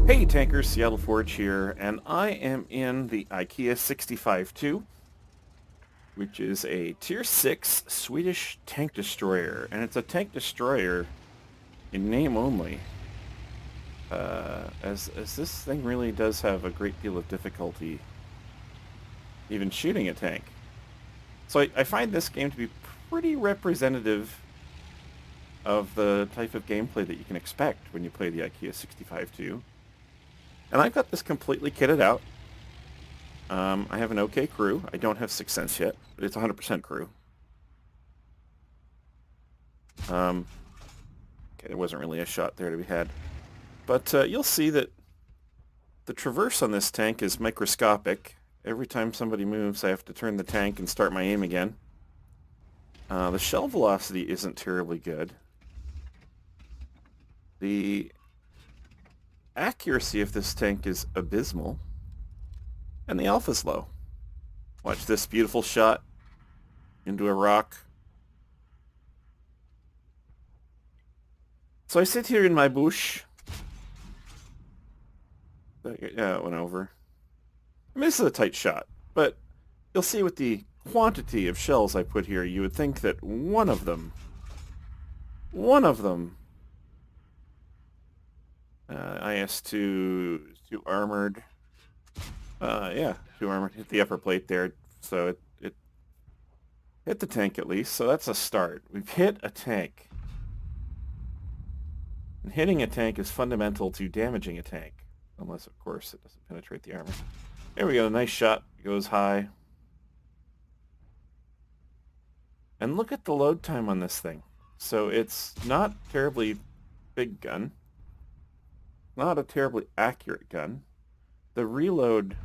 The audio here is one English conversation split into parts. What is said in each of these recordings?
Hey tankers, Seattle Forge here, and I am in the Ikea 65-2, which is a Tier 6 Swedish tank destroyer, and it's a tank destroyer in name only, as this thing really does have a great deal of difficulty even shooting a tank. So I find this game to be pretty representative of the type of gameplay that you can expect when you play the Ikea 65-2. And I've got this completely kitted out. I have an okay crew. I don't have 6th Sense yet, but it's 100% crew. Okay, there wasn't really a shot there to be had. But you'll see that the traverse on this tank is microscopic. Every time somebody moves, I have to turn the tank and start my aim again. The shell velocity isn't terribly good. The accuracy of this tank is abysmal, and the alpha's low. Watch this beautiful shot into a rock. So I sit here in my bush. Yeah, it went over. I mean, this is a tight shot, but you'll see with the quantity of shells I put here, you would think that one of them, IS-2, 2 armored. Yeah, 2 armored. Hit the upper plate there, so it hit the tank at least. So that's a start. We've hit a tank. And hitting a tank is fundamental to damaging a tank. Unless, of course, it doesn't penetrate the armor. There we go. A nice shot. It goes high. And look at the load time on this thing. So it's not terribly big gun. Not a terribly accurate gun. The reload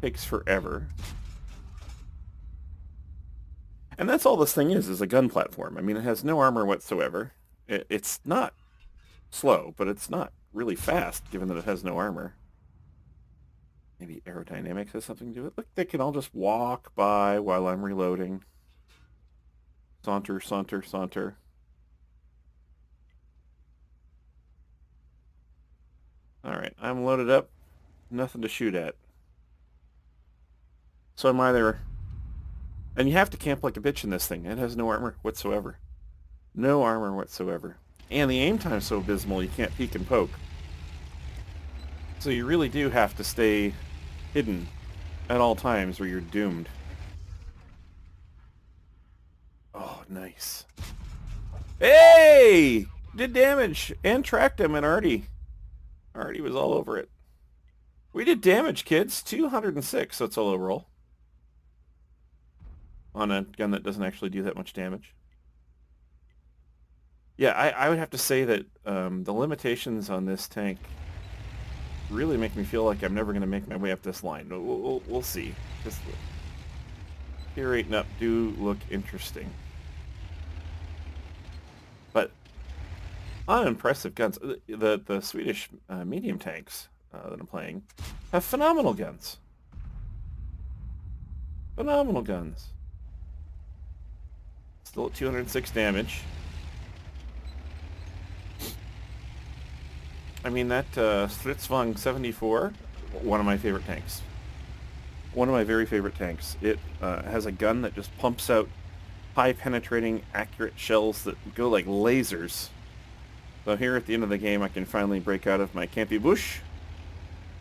takes forever. And that's all this thing is a gun platform. I mean, it has no armor whatsoever. It's not slow, but it's not really fast, given that it has no armor. Maybe aerodynamics has something to do with it. Look, they can all just walk by while I'm reloading. Saunter, saunter, saunter. Alright, I'm loaded up. Nothing to shoot at. So I'm either... And you have to camp like a bitch in this thing. It has no armor whatsoever. No armor whatsoever. And the aim time's so abysmal you can't peek and poke. So you really do have to stay hidden at all times or you're doomed. Oh, nice. Hey! Did damage and tracked him, and Artie was all over it. We did damage, kids. 206, so it's a low roll. On a gun that doesn't actually do that much damage. Yeah, I would have to say that the limitations on this tank really make me feel like I'm never going to make my way up this line. We'll see. Just tier 8 and up do look interesting. But unimpressive guns. The Swedish medium tanks that I'm playing have phenomenal guns. Phenomenal guns. Still at 206 damage. I mean, that Stridsvagn 74, one of my favorite tanks. One of my very favorite tanks. It has a gun that just pumps out high-penetrating, accurate shells that go like lasers. So here at the end of the game, I can finally break out of my campy bush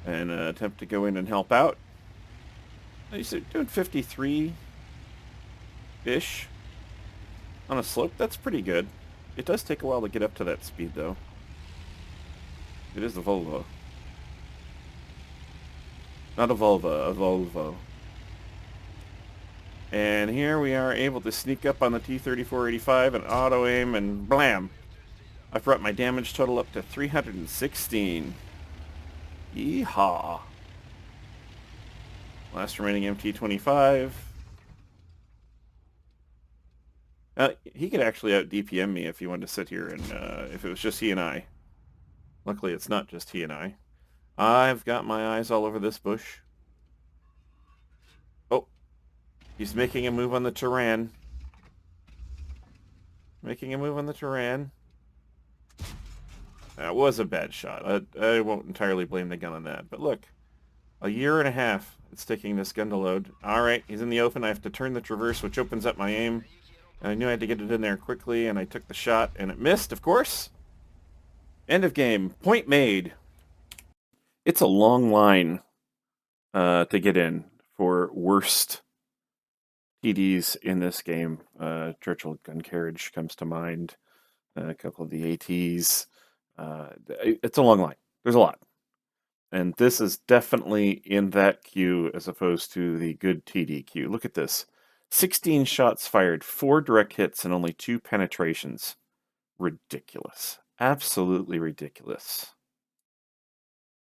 and attempt to go in and help out. I used to doing 53-ish on a slope. That's pretty good. It does take a while to get up to that speed, though. It is a Volvo. Not a Volvo, a Volvo. And here we are able to sneak up on the T-3485 and auto-aim, and blam! I've brought my damage total up to 316. Yeehaw! Last remaining MT-25. He could actually out-DPM me if he wanted to sit here, and if it was just he and I. Luckily, it's not just he and I. I've got my eyes all over this bush. Oh. He's making a move on the Turan. Making a move on the Turan. That was a bad shot. I won't entirely blame the gun on that. But look, a year and a half it's taking this gun to load. All right, he's in the open. I have to turn the traverse, which opens up my aim. And I knew I had to get it in there quickly, and I took the shot, and it missed, of course. End of game. Point made. It's a long line to get in for worst TDs in this game. Churchill gun carriage comes to mind. A couple of the ATs. It's a long line. There's a lot. And this is definitely in that queue as opposed to the good TD queue. Look at this. 16 shots fired, 4 direct hits, and only 2 penetrations. Ridiculous. Absolutely ridiculous.